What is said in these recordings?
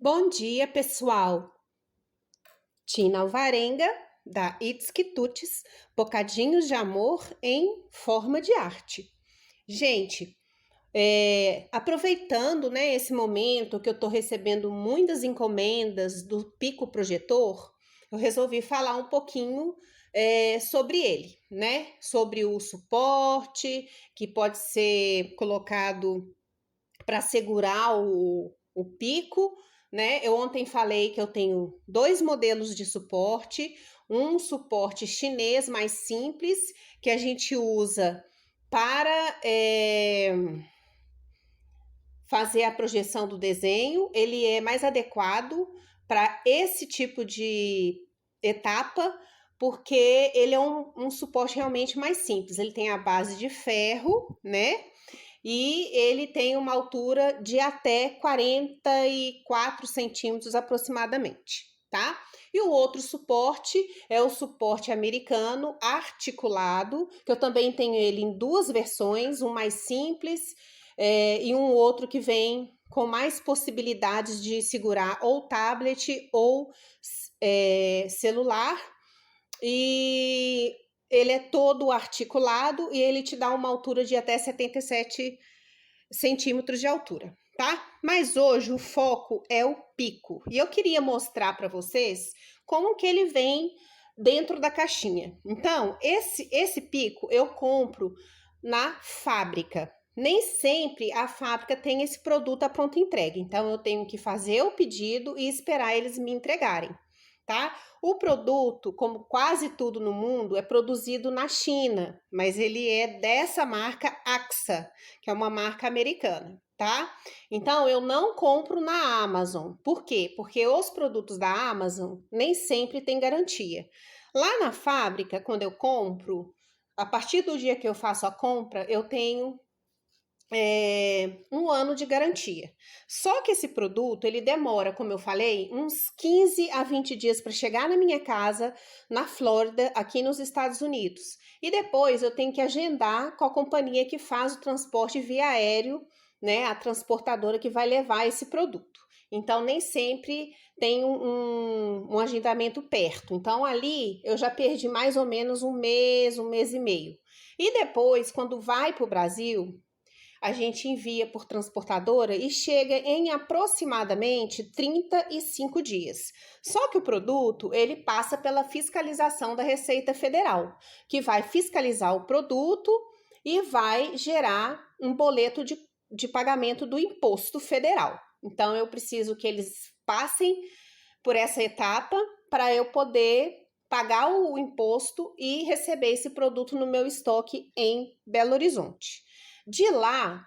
Bom dia, pessoal. Tina Alvarenga, da It's Quitutes, Bocadinhos de Amor em Forma de Arte. Gente, aproveitando, né, esse momento que eu estou recebendo muitas encomendas do Pico Projetor, eu resolvi falar um pouquinho sobre ele, né? Sobre o suporte que pode ser colocado para segurar o pico, né? Eu ontem falei que eu tenho dois modelos de suporte, um suporte chinês mais simples, que a gente usa para fazer a projeção do desenho, ele é mais adequado para esse tipo de etapa, porque ele é um suporte realmente mais simples. Ele tem a base de ferro, né? E ele tem uma altura de até 44 centímetros aproximadamente, tá? E o outro suporte é o suporte americano articulado, que eu também tenho ele em duas versões, um mais simples e um outro que vem com mais possibilidades de segurar ou tablet ou celular. E ele é todo articulado e ele te dá uma altura de até 77 centímetros de altura, tá? Mas hoje o foco é o pico. E eu queria mostrar para vocês como que ele vem dentro da caixinha. Então, esse pico eu compro na fábrica. Nem sempre a fábrica tem esse produto à pronta entrega. Então, eu tenho que fazer o pedido e esperar eles me entregarem, tá? O produto, como quase tudo no mundo, é produzido na China, mas ele é dessa marca AXA, que é uma marca americana, tá? Então eu não compro na Amazon. Por quê? Porque os produtos da Amazon nem sempre têm garantia. Lá na fábrica, quando eu compro, a partir do dia que eu faço a compra, eu tenho um ano de garantia. Só que esse produto, ele demora, como eu falei, uns 15 a 20 dias para chegar na minha casa, na Flórida, aqui nos Estados Unidos. E depois eu tenho que agendar com a companhia que faz o transporte via aéreo, né? A transportadora que vai levar esse produto. Então, nem sempre tem um agendamento perto. Então, ali eu já perdi mais ou menos um mês e meio. E depois, quando vai para o Brasil, a gente envia por transportadora e chega em aproximadamente 35 dias. Só que o produto, ele passa pela fiscalização da Receita Federal, que vai fiscalizar o produto e vai gerar um boleto de pagamento do imposto federal. Então, eu preciso que eles passem por essa etapa para eu poder pagar o imposto e receber esse produto no meu estoque em Belo Horizonte. De lá,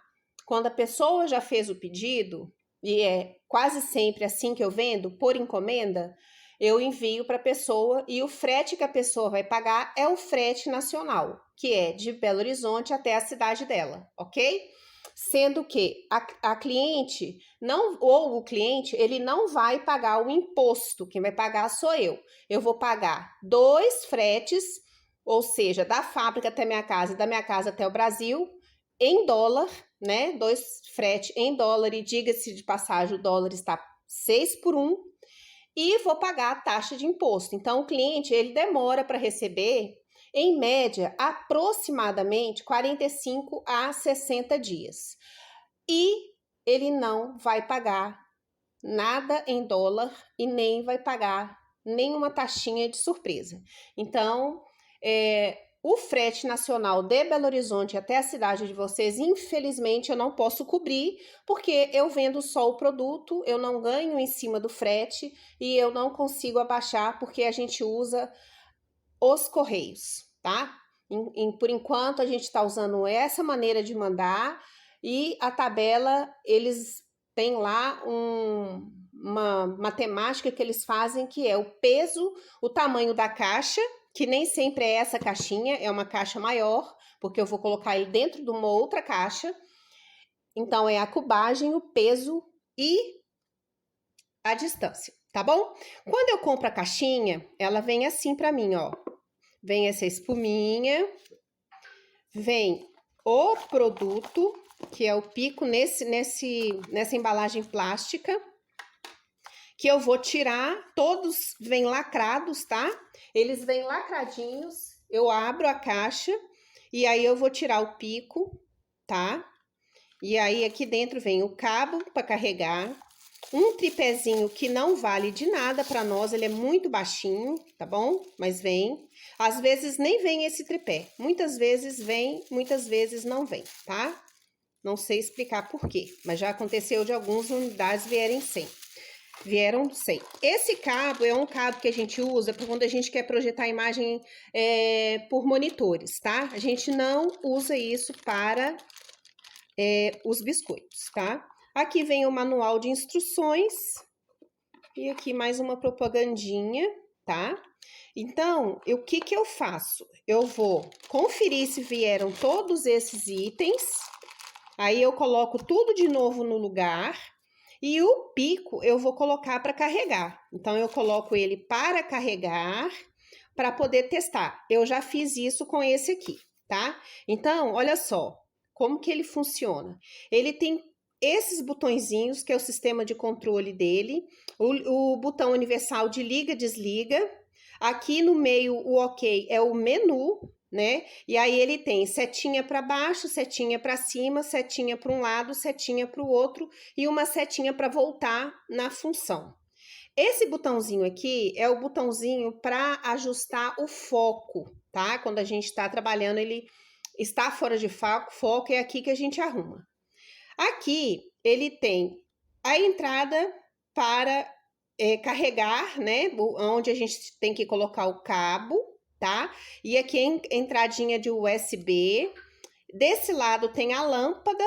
quando a pessoa já fez o pedido, e é quase sempre assim que eu vendo, por encomenda, eu envio para a pessoa e o frete que a pessoa vai pagar é o frete nacional, que é de Belo Horizonte até a cidade dela, ok? Sendo que a cliente não, ou o cliente, ele não vai pagar o imposto, quem vai pagar sou eu. Eu vou pagar 2 fretes, ou seja, da fábrica até minha casa e da minha casa até o Brasil, em dólar, né? 2 frete em dólar, e diga-se de passagem, o dólar está 6 por 1, e vou pagar a taxa de imposto. Então, o cliente, ele demora para receber, em média, aproximadamente 45 a 60 dias. E ele não vai pagar nada em dólar e nem vai pagar nenhuma taxinha de surpresa. Então, o frete nacional de Belo Horizonte até a cidade de vocês, infelizmente, eu não posso cobrir, porque eu vendo só o produto, eu não ganho em cima do frete e eu não consigo abaixar porque a gente usa os correios, tá? Por enquanto, a gente está usando essa maneira de mandar e a tabela, eles têm lá uma matemática que eles fazem, que é o peso, o tamanho da caixa, que nem sempre é essa caixinha, é uma caixa maior, porque eu vou colocar ele dentro de uma outra caixa. Então, é a cubagem, o peso e a distância, tá bom? Quando eu compro a caixinha, ela vem assim para mim, ó. Vem essa espuminha, vem o produto, que é o pico nessa embalagem plástica. que eu vou tirar, todos vêm lacrados, tá? Eles vêm lacradinhos, eu abro a caixa e aí eu vou tirar o pico, tá? E aí aqui dentro vem o cabo para carregar, um tripézinho que não vale de nada para nós, ele é muito baixinho, tá bom? Mas vem. Às vezes nem vem esse tripé, muitas vezes vem, muitas vezes não vem, tá? Não sei explicar por quê, mas já aconteceu de algumas unidades vieram sem. Esse cabo é um cabo que a gente usa para quando a gente quer projetar a imagem por monitores, tá? A gente não usa isso para os biscoitos, tá? Aqui vem o manual de instruções e aqui mais uma propagandinha, tá? Então, o que que eu faço? Eu vou conferir se vieram todos esses itens, aí eu coloco tudo de novo no lugar e o pico eu vou colocar para carregar. Então, eu coloco ele para carregar para poder testar. Eu já fiz isso com esse aqui, tá? Então, olha só como que ele funciona. Ele tem esses botõezinhos, que é o sistema de controle dele, o botão universal de liga, desliga. Aqui no meio, o OK é o menu, né? E aí ele tem setinha para baixo, setinha para cima, setinha para um lado, setinha para o outro e uma setinha para voltar na função. Esse botãozinho aqui é o botãozinho para ajustar o foco, tá? Quando a gente está trabalhando, ele está fora de foco, é aqui que a gente arruma. Aqui ele tem a entrada para carregar, né? Onde a gente tem que colocar o cabo, tá? E aqui a entradinha de USB. Desse lado tem a lâmpada.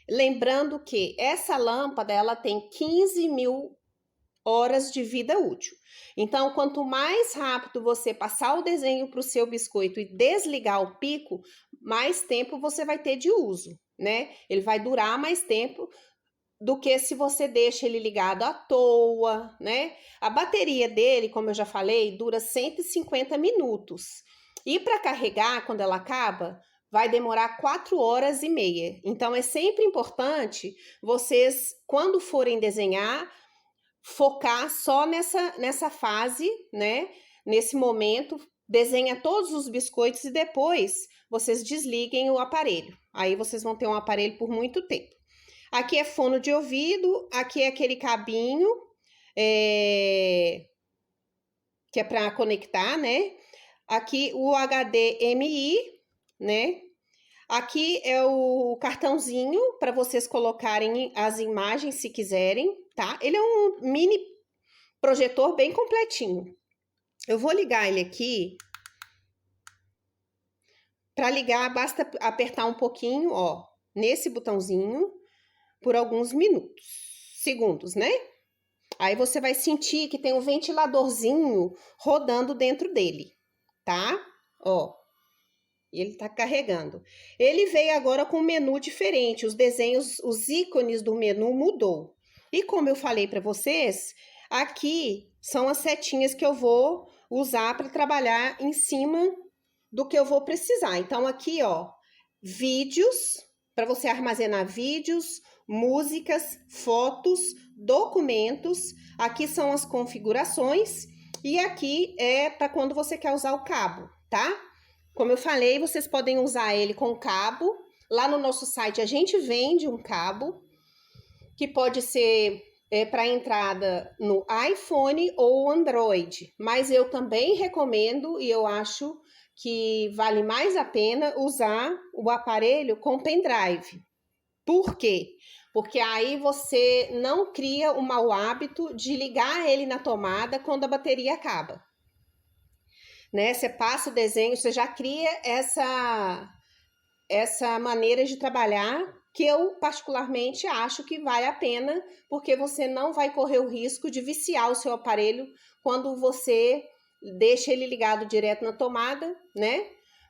Lembrando que essa lâmpada ela tem 15.000 horas de vida útil. Então, quanto mais rápido você passar o desenho para o seu biscoito e desligar o pico, mais tempo você vai ter de uso, né? Ele vai durar mais tempo do que se você deixa ele ligado à toa, né? A bateria dele, como eu já falei, dura 150 minutos. E para carregar, quando ela acaba, vai demorar 4 horas e meia. Então, é sempre importante vocês, quando forem desenhar, focar só nessa fase, né? Nesse momento, desenha todos os biscoitos e depois vocês desliguem o aparelho. Aí vocês vão ter um aparelho por muito tempo. Aqui é fono de ouvido, aqui é aquele cabinho que é para conectar, né? Aqui o HDMI, né? Aqui é o cartãozinho para vocês colocarem as imagens se quiserem, tá? Ele é um mini projetor bem completinho. Eu vou ligar ele aqui. Para ligar, basta apertar um pouquinho, ó, nesse botãozinho por alguns segundos, né? Aí você vai sentir que tem um ventiladorzinho rodando dentro dele, tá? Ó. E ele tá carregando. Ele veio agora com um menu diferente. Os desenhos, os ícones do menu mudou. E como eu falei para vocês, aqui são as setinhas que eu vou usar para trabalhar em cima do que eu vou precisar. Então, aqui, ó, vídeos, para você armazenar vídeos, músicas, fotos, documentos. Aqui são as configurações. E aqui é para quando você quer usar o cabo, tá? Como eu falei, vocês podem usar ele com cabo. Lá no nosso site a gente vende um cabo que pode ser para entrada no iPhone ou Android. Mas eu também recomendo e eu acho que vale mais a pena usar o aparelho com pendrive. Por quê? Porque aí você não cria o mau hábito de ligar ele na tomada quando a bateria acaba. Né? Você passa o desenho, você já cria essa maneira de trabalhar que eu particularmente acho que vale a pena, porque você não vai correr o risco de viciar o seu aparelho quando você deixa ele ligado direto na tomada, né?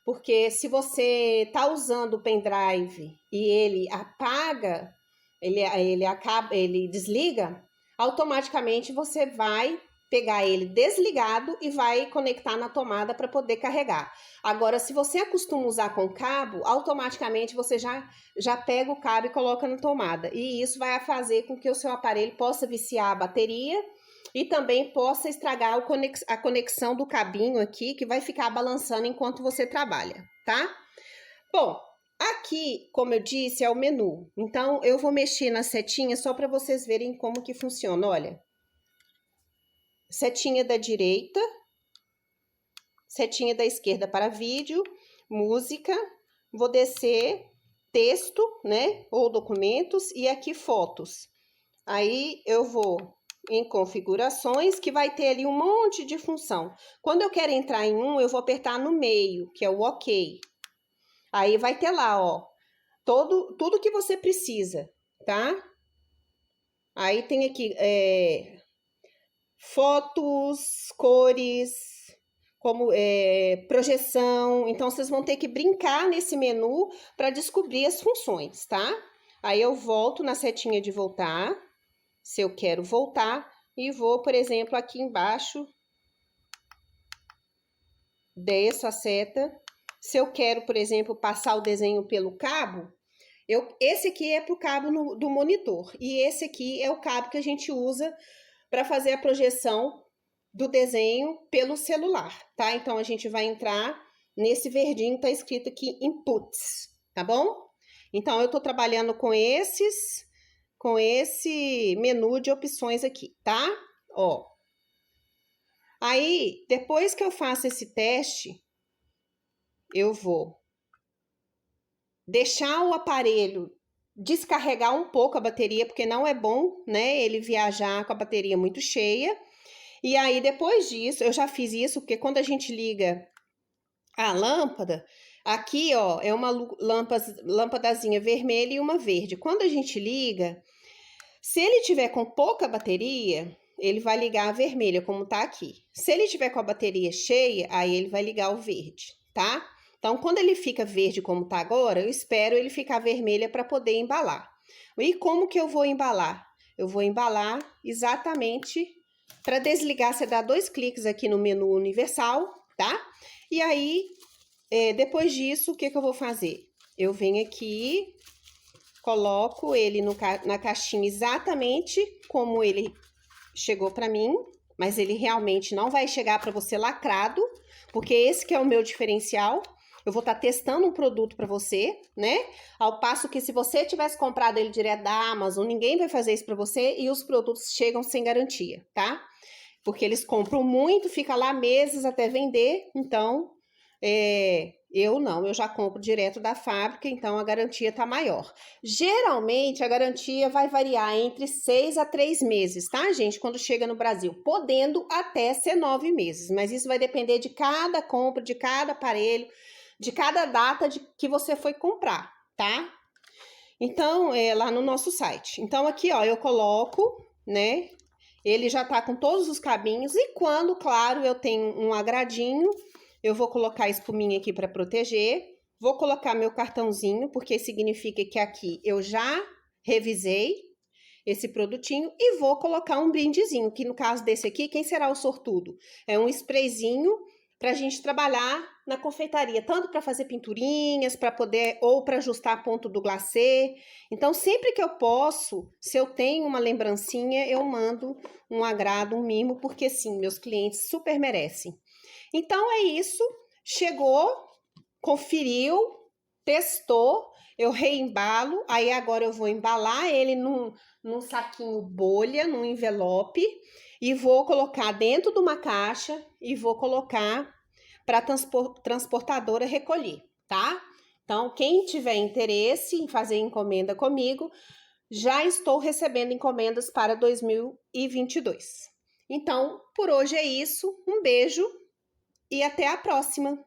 Porque se você tá usando o pendrive e ele apaga, ele desliga, automaticamente você vai pegar ele desligado e vai conectar na tomada para poder carregar. Agora, se você acostuma usar com cabo, automaticamente você já pega o cabo e coloca na tomada. E isso vai fazer com que o seu aparelho possa viciar a bateria e também possa estragar a conexão do cabinho aqui, que vai ficar balançando enquanto você trabalha, tá? Bom, aqui, como eu disse, é o menu. Então, eu vou mexer na setinha só para vocês verem como que funciona, olha. Setinha da direita, setinha da esquerda para vídeo, música, vou descer texto, né, ou documentos, e aqui fotos. Aí eu vou em configurações, que vai ter ali um monte de função. Quando eu quero entrar em um, eu vou apertar no meio, que é o OK. Aí vai ter lá, ó, tudo que você precisa, tá? Aí tem aqui, fotos, cores, como projeção. Então, vocês vão ter que brincar nesse menu para descobrir as funções, tá? Aí eu volto na setinha de voltar, se eu quero voltar, e vou, por exemplo, aqui embaixo, desço a seta. Se eu quero, por exemplo, passar o desenho pelo cabo, esse aqui é para o cabo do monitor, e esse aqui é o cabo que a gente usa para fazer a projeção do desenho pelo celular, tá? Então, a gente vai entrar nesse verdinho, tá escrito aqui Inputs, tá bom? Então, eu tô trabalhando com esse menu de opções aqui, tá? Ó. Aí, depois que eu faço esse teste, eu vou deixar o aparelho descarregar um pouco a bateria, porque não é bom, né, ele viajar com a bateria muito cheia. E aí, depois disso, eu já fiz isso, porque quando a gente liga a lâmpada, aqui, ó, é uma lâmpadazinha vermelha e uma verde. Quando a gente liga, se ele tiver com pouca bateria, ele vai ligar a vermelha, como tá aqui. Se ele tiver com a bateria cheia, aí ele vai ligar o verde, tá? Então, quando ele fica verde como tá agora, eu espero ele ficar vermelha para poder embalar. E como que eu vou embalar? Eu vou embalar exatamente para desligar, você dá 2 cliques aqui no menu universal, tá? E aí, depois disso, o que que eu vou fazer? Eu venho aqui, coloco ele na caixinha exatamente como ele chegou para mim, mas ele realmente não vai chegar para você lacrado, porque esse que é o meu diferencial. Eu vou estar testando um produto para você, né? Ao passo que se você tivesse comprado ele direto da Amazon, ninguém vai fazer isso para você e os produtos chegam sem garantia, tá? Porque eles compram muito, fica lá meses até vender, então eu já compro direto da fábrica, então a garantia tá maior. Geralmente a garantia vai variar entre 6 a 3 meses, tá, gente? Quando chega no Brasil, podendo até ser 9 meses, mas isso vai depender de cada compra, de cada aparelho, de cada data que você foi comprar, tá? Então, lá no nosso site. Então, aqui, ó, eu coloco, né? Ele já tá com todos os cabinhos e quando, claro, eu tenho um agradinho, eu vou colocar a espuminha aqui para proteger. Vou colocar meu cartãozinho, porque significa que aqui eu já revisei esse produtinho e vou colocar um brindezinho, que no caso desse aqui, quem será o sortudo? É um sprayzinho para a gente trabalhar na confeitaria, tanto para fazer pinturinhas, para poder, ou para ajustar ponto do glacê. Então, sempre que eu posso, se eu tenho uma lembrancinha, eu mando um agrado, um mimo, porque sim, meus clientes super merecem. Então, é isso. Chegou, conferiu, testou, eu reembalo, aí agora eu vou embalar ele num saquinho bolha, num envelope, e vou colocar dentro de uma caixa e vou colocar para a transportadora recolher, tá? Então, quem tiver interesse em fazer encomenda comigo, já estou recebendo encomendas para 2022. Então, por hoje é isso. Um beijo e até a próxima!